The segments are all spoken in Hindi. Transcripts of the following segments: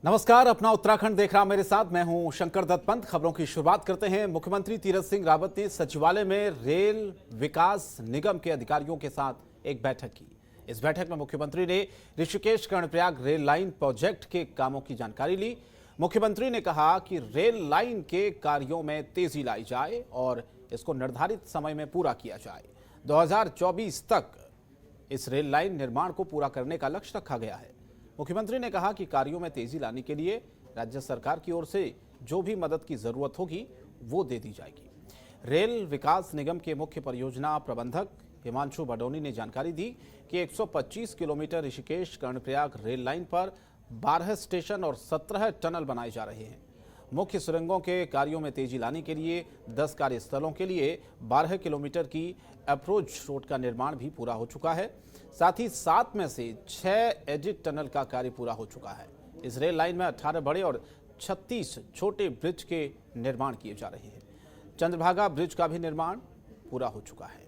नमस्कार, अपना उत्तराखंड देख रहा मेरे साथ मैं हूं शंकर दत्त पंत। खबरों की शुरुआत करते हैं। मुख्यमंत्री तीरथ सिंह रावत ने सचिवालय में रेल विकास निगम के अधिकारियों के साथ एक बैठक की। इस बैठक में मुख्यमंत्री ने Rishikesh Karnaprayag rail line project के कामों की जानकारी ली। मुख्यमंत्री ने कहा कि रेल लाइन के कार्यों में तेजी लाई जाए और इसको निर्धारित समय में पूरा किया जाए। 2024 तक इस रेल लाइन निर्माण को पूरा करने का लक्ष्य रखा गया है। मुख्यमंत्री ने कहा कि कार्यों में तेजी लाने के लिए राज्य सरकार की ओर से जो भी मदद की जरूरत होगी वो दे दी जाएगी। रेल विकास निगम के मुख्य परियोजना प्रबंधक हिमांशु बडोनी ने जानकारी दी कि 125 kilometre Rishikesh Karnaprayag rail line पर 12 स्टेशन और 17 टनल बनाए जा रहे हैं। मुख्य सुरंगों के कार्यों में तेजी लाने के लिए 10 कार्यस्थलों के लिए 12 किलोमीटर की अप्रोच रोड का निर्माण भी पूरा हो चुका है। साथ ही 7 में से 6 एडिट टनल का कार्य पूरा हो चुका है। इस रेल लाइन में 18 बड़े और 36 छोटे ब्रिज के निर्माण किए जा रहे हैं। चंद्रभागा ब्रिज का भी निर्माण पूरा हो चुका है।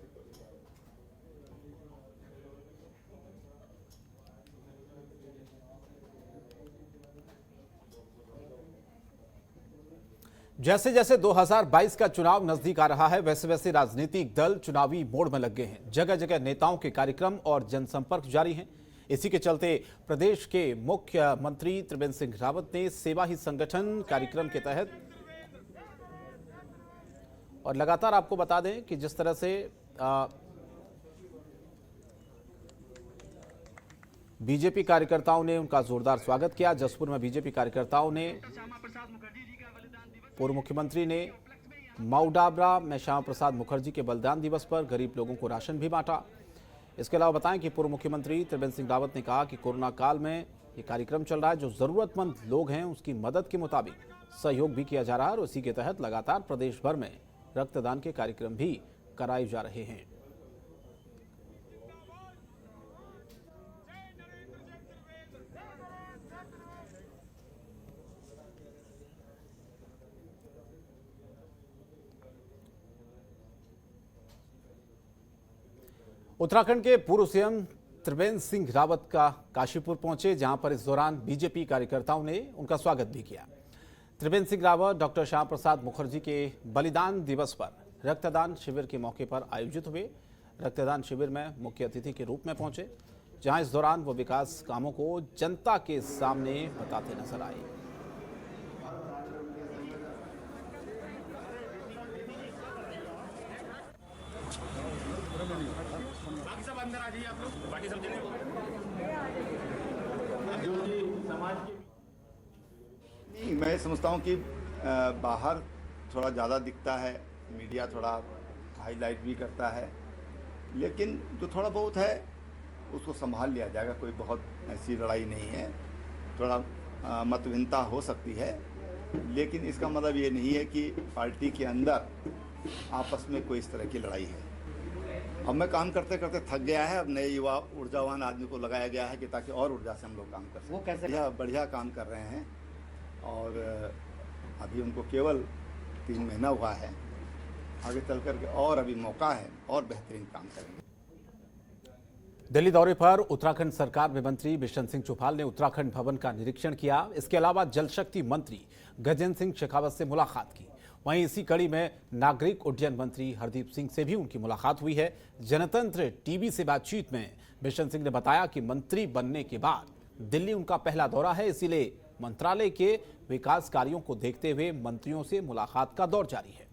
जैसे जैसे 2022 का चुनाव नजदीक आ रहा है, वैसे वैसे राजनीतिक दल चुनावी मोड़ में लग गए हैं। जगह जगह नेताओं के कार्यक्रम और जनसंपर्क जारी हैं। इसी के चलते प्रदेश के मुख्यमंत्री त्रिवेंद्र सिंह रावत ने सेवा ही संगठन कार्यक्रम के तहत और लगातार आपको बता दें कि जिस तरह से बीजेपी कार्यकर्ताओं ने उनका जोरदार स्वागत किया। जसपुर में बीजेपी कार्यकर्ताओं ने पूर्व मुख्यमंत्री ने माउडाबरा में श्यामा प्रसाद मुखर्जी के बलिदान दिवस पर गरीब लोगों को राशन भी बांटा। इसके अलावा बताएं कि पूर्व मुख्यमंत्री त्रिवेंद्र सिंह रावत ने कहा कि कोरोना काल में ये कार्यक्रम चल रहा है, जो जरूरतमंद लोग हैं उसकी मदद के मुताबिक सहयोग भी किया जा रहा है और इसी के तहत लगातार प्रदेश भर में रक्तदान के कार्यक्रम भी कराए जा रहे हैं। उत्तराखंड के पूर्व सीएम त्रिवेंद्र सिंह रावत का काशीपुर पहुंचे, जहां पर इस दौरान बीजेपी कार्यकर्ताओं ने उनका स्वागत भी किया। त्रिवेंद्र सिंह रावत डॉक्टर श्यामा प्रसाद मुखर्जी के बलिदान दिवस पर रक्तदान शिविर के मौके पर आयोजित हुए रक्तदान शिविर में मुख्य अतिथि के रूप में पहुंचे, जहां इस दौरान वो विकास कामों को जनता के सामने बताते नजर आए। अंदर आ जाइए आप लोग, बाकी सब जने नहीं, मैं समझता हूँ कि बाहर थोड़ा ज़्यादा दिखता है, मीडिया थोड़ा हाईलाइट भी करता है, लेकिन जो थोड़ा बहुत है उसको संभाल लिया जाएगा। कोई बहुत ऐसी लड़ाई नहीं है। थोड़ा मतभिन्नता हो सकती है, लेकिन इसका मतलब ये नहीं है कि पार्टी के अंदर आपस में कोई इस तरह की लड़ाई है। अब मैं काम करते करते थक गया है। अब नए युवा ऊर्जावान आदमी को लगाया गया है कि ताकि और ऊर्जा से हम लोग काम कर सकें। वो कैसे बढ़िया काम कर रहे हैं और अभी उनको केवल 3 महीना हुआ है। आगे चल करके और अभी मौका है और बेहतरीन काम करेंगे। दिल्ली दौरे पर उत्तराखंड सरकार में मंत्री बिशन सिंह चुफाल ने उत्तराखंड भवन का निरीक्षण किया। इसके अलावा जल शक्ति मंत्री गजेंद्र सिंह शेखावत से मुलाकात की। वहीं इसी कड़ी में नागरिक उड्डयन मंत्री हरदीप सिंह से भी उनकी मुलाकात हुई है। जनतंत्र टीवी से बातचीत में बिशन सिंह ने बताया कि मंत्री बनने के बाद दिल्ली उनका पहला दौरा है, इसीलिए मंत्रालय के विकास कार्यों को देखते हुए मंत्रियों से मुलाकात का दौर जारी है।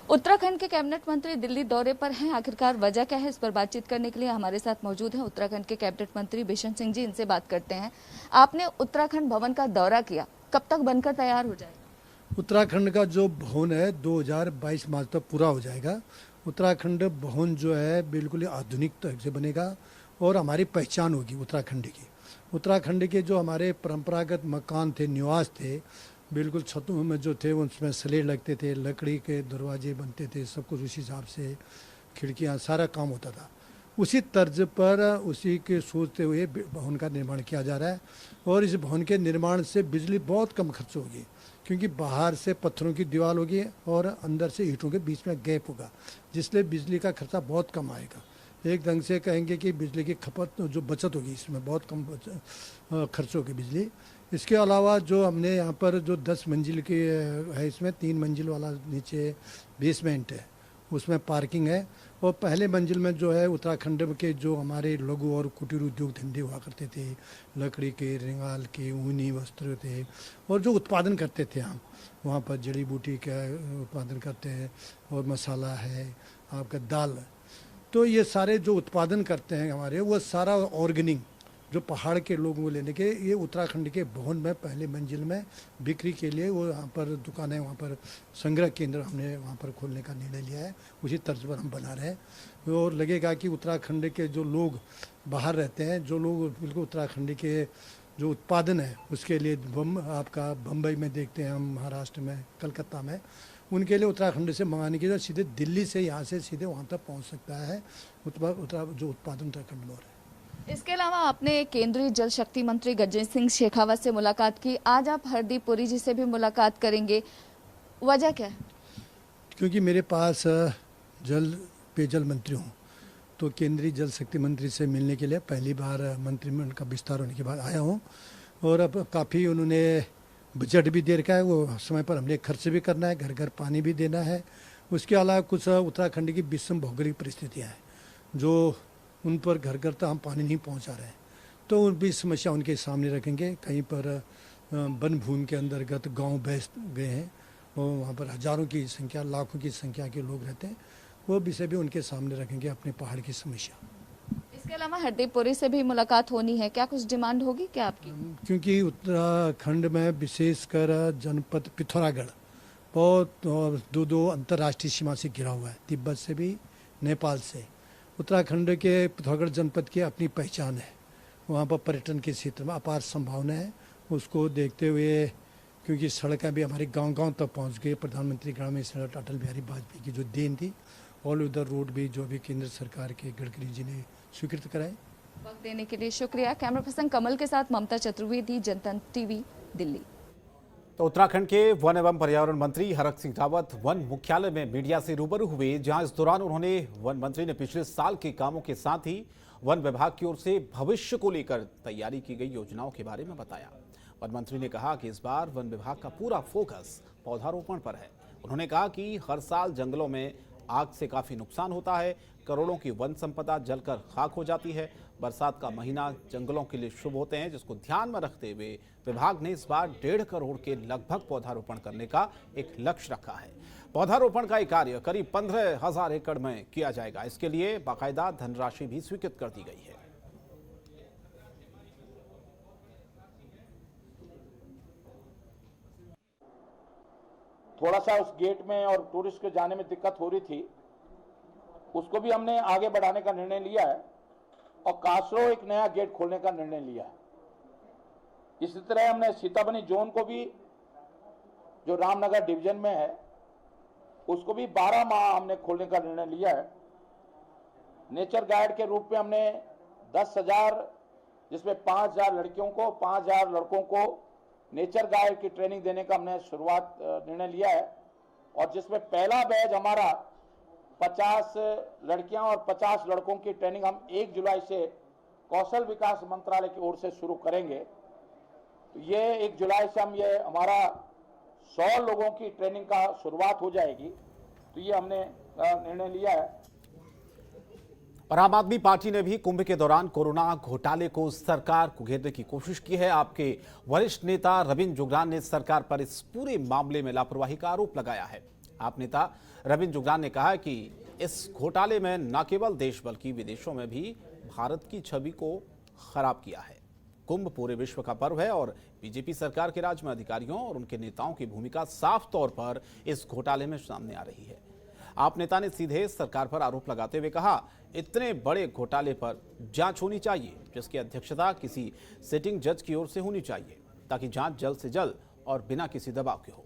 उत्तराखंड के कैबिनेट मंत्री दिल्ली दौरे पर हैं। आखिरकार वजह क्या है, इस पर बातचीत करने के लिए हमारे साथ मौजूद हैं उत्तराखंड के कैबिनेट मंत्री बिशन सिंह जी। इनसे बात करते हैं। आपने उत्तराखंड भवन का दौरा किया, कब तक बनकर तैयार हो जाएगा? उत्तराखंड का जो भवन है 2022 मार्च तक पूरा हो जाएगा। उत्तराखंड भवन जो है बिल्कुल आधुनिक तरह से बनेगा और हमारी पहचान होगी उत्तराखंड की। उत्तराखंड के जो हमारे परंपरागत मकान थे, निवास थे, बिल्कुल छतों में जो थे उनमें स्लेट लगते थे, लकड़ी के दरवाजे बनते थे, सब कुछ उसी हिसाब से, खिड़कियां, सारा काम होता था। उसी तर्ज पर उसी के सोचते हुए भवन का निर्माण किया जा रहा है और इस भवन के निर्माण से बिजली बहुत कम खर्च होगी, क्योंकि बाहर से पत्थरों की दीवार होगी और अंदर से ईंटों के बीच में गैप होगा, जिसलिए बिजली का खर्चा बहुत कम आएगा। एक ढंग से कहेंगे कि बिजली की खपत जो बचत होगी इसमें बहुत कम खर्च होगी बिजली। इसके अलावा जो हमने यहाँ पर जो 10 मंजिल की है, इसमें 3 मंजिल वाला नीचे बेसमेंट है, उसमें पार्किंग है। और पहले मंजिल में जो है उत्तराखंड के जो हमारे लघु और कुटीर उद्योग धंधे हुआ करते थे, लकड़ी के, रिंगाल के, ऊनी वस्त्र थे, और जो उत्पादन करते थे हम वहाँ पर जड़ी बूटी का उत्पादन करते हैं, और मसाला है, आपका दाल। तो ये सारे जो उत्पादन करते हैं हमारे, वो सारा ऑर्गेनिक जो पहाड़ के लोगों को लेने के, ये उत्तराखंड के भवन में पहले मंजिल में बिक्री के लिए वो यहाँ पर दुकानें, वहाँ पर संग्रह केंद्र हमने वहाँ पर खोलने का निर्णय लिया है। उसी तर्ज पर हम बना रहे हैं। और लगेगा कि उत्तराखंड के जो लोग बाहर रहते हैं, जो लोग बिल्कुल उत्तराखंड के जो उत्पादन है उसके लिए आपका बम्बई में देखते हैं हम, महाराष्ट्र में, कलकत्ता में, उनके लिए उत्तराखंड से मंगाने के लिए सीधे दिल्ली से यहाँ से सीधे वहाँ तक पहुँच सकता है जो उत्पादन उत्तराखंड में हो रहा है। इसके अलावा आपने केंद्रीय जल शक्ति मंत्री गजेंद्र सिंह शेखावत से मुलाकात की, आज आप हरदीप पुरी जी से भी मुलाकात करेंगे, वजह क्या है? क्योंकि मेरे पास पेयजल मंत्री हूँ, तो केंद्रीय जल शक्ति मंत्री से मिलने के लिए पहली बार मंत्रिमंडल का विस्तार होने के बाद आया हूँ। और अब काफ़ी उन्होंने बजट भी दे रखा है, वो समय पर हमने खर्च भी करना है, घर घर पानी भी देना है। उसके अलावा कुछ उत्तराखंड की विषम भौगोलिक परिस्थितियाँ हैं जो उन पर घर घर तक हम पानी नहीं पहुंचा रहे हैं, तो उन भी समस्या उनके सामने रखेंगे। कहीं पर वन भूमि के अंतर्गत गांव बह गए हैं और वहाँ पर हजारों की संख्या, लाखों की संख्या के लोग रहते हैं, वो विषय भी उनके सामने रखेंगे, अपने पहाड़ की समस्या। इसके अलावा हरदीप पुरी से भी मुलाकात होनी है, क्या कुछ डिमांड होगी क्या आपकी? क्योंकि उत्तराखंड में विशेषकर जनपद पिथौरागढ़ बहुत और दो अंतर्राष्ट्रीय सीमा से घिरा हुआ है, तिब्बत से भी, नेपाल से। उत्तराखंड के पिथौरागढ़ जनपद की अपनी पहचान है, वहाँ पर पर्यटन के क्षेत्र में अपार संभावना है। उसको देखते हुए, क्योंकि सड़कें भी हमारे गांव-गांव तक पहुँच गई, प्रधानमंत्री ग्रामीण सड़क अटल बिहारी वाजपेयी की जो देन थी, ऑल ओवर रोड भी जो भी केंद्र सरकार के गडकरी जी ने स्वीकृत कराए। वक्त देने के लिए शुक्रिया। कैमरा पर्सन कमल के साथ ममता चतुर्वेदी, जनतंत्र टीवी, दिल्ली। तो उत्तराखंड के वन एवं पर्यावरण मंत्री हरक सिंह रावत वन मुख्यालय में मीडिया से रूबरू हुए, जहां इस दौरान उन्होंने वन मंत्री ने पिछले साल के कामों के साथ ही वन विभाग की ओर से भविष्य को लेकर तैयारी की गई योजनाओं के बारे में बताया। वन मंत्री ने कहा कि इस बार वन विभाग का पूरा फोकस पौधारोपण पर है। उन्होंने कहा कि हर साल जंगलों में आग से काफी नुकसान होता है, करोड़ों की वन संपदा जलकर खाक हो जाती है। बरसात का महीना जंगलों के लिए शुभ होते हैं, जिसको ध्यान में रखते हुए विभाग ने इस बार 1.5 करोड़ के लगभग पौधारोपण करने का एक लक्ष्य रखा है। पौधारोपण का ये कार्य करीब 15,000 एकड़ में किया जाएगा। इसके लिए बाकायदा धनराशि भी स्वीकृत कर दी गई है। थोड़ा सा उस गेट में और टूरिस्ट के जाने में दिक्कत हो रही थी, उसको भी हमने आगे बढ़ाने का निर्णय लिया है और कासरो एक नया गेट खोलने का निर्णय लिया है। इसी तरह हमने सीताबनी जोन को भी, जो रामनगर डिवीजन में है, उसको भी 12 माह हमने खोलने का निर्णय लिया है। नेचर गाइड के रूप में हमने 10,000, जिसमें 5,000 लड़कियों को, 5,000 लड़कों को नेचर गाइड की ट्रेनिंग देने का हमने शुरुआत निर्णय लिया है, और जिसमें पहला बैच हमारा 50 लड़कियां और 50 लड़कों की ट्रेनिंग हम 1 जुलाई से कौशल विकास मंत्रालय की ओर से शुरू करेंगे। तो ये 1 जुलाई से हम ये हमारा 100 लोगों की ट्रेनिंग का शुरुआत हो जाएगी। तो ये हमने निर्णय लिया है। और आम आदमी पार्टी ने भी कुंभ के दौरान कोरोना घोटाले को सरकार को घेरने की कोशिश की है। आपके वरिष्ठ नेता रविंद्र जुगरान ने सरकार पर इस पूरे मामले में लापरवाही का आरोप लगाया है। आप नेता रविंद्र जुगरान ने कहा कि इस घोटाले में न केवल देश बल्कि विदेशों में भी भारत की छवि को खराब किया है। कुंभ पूरे विश्व का पर्व है और बीजेपी सरकार के राज में अधिकारियों और उनके नेताओं की भूमिका साफ तौर पर इस घोटाले में सामने आ रही है। आप नेता ने सीधे सरकार पर आरोप लगाते हुए कहा, इतने बड़े घोटाले पर जांच होनी चाहिए, जिसकी अध्यक्षता किसी सिटिंग जज की ओर से होनी चाहिए, ताकि जांच जल्द से जल्द और बिना किसी दबाव के हो।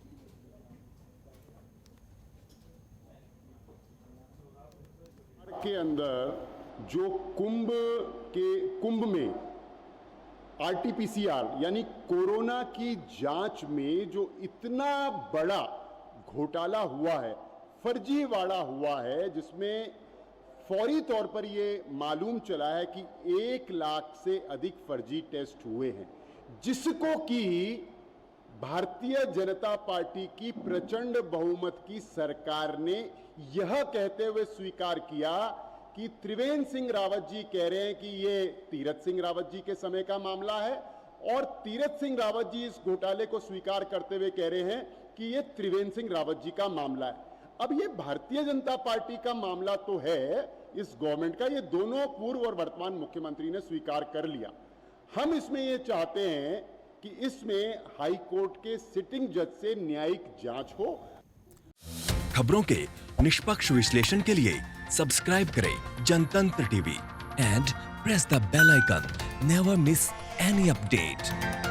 के अंदर जो कुंभ में आरटीपीसीआर यानी कोरोना की जांच में जो इतना बड़ा घोटाला हुआ है, फर्जीवाड़ा हुआ है, जिसमें फौरी तौर पर ये मालूम चला है कि 1 लाख से अधिक फर्जी टेस्ट हुए हैं, जिसको कि भारतीय जनता पार्टी की प्रचंड बहुमत की सरकार ने यह कहते हुए स्वीकार किया कि त्रिवेंद्र सिंह रावत जी कह रहे हैं कि ये तीरथ सिंह रावत जी के समय का मामला है, और तीरथ सिंह रावत जी इस घोटाले को स्वीकार करते हुए कह रहे हैं कि ये त्रिवेंद्र सिंह रावत जी का मामला है। अब ये भारतीय जनता पार्टी का मामला तो है इस गवर्नमेंट का, ये दोनों पूर्व और वर्तमान मुख्यमंत्री ने स्वीकार कर लिया। हम इसमें ये चाहते हैं कि इसमें हाई कोर्ट के सिटिंग जज से न्यायिक जांच हो। खबरों के निष्पक्ष विश्लेषण के लिए सब्सक्राइब करें Jantantra TV and press the bell icon. Never miss any update.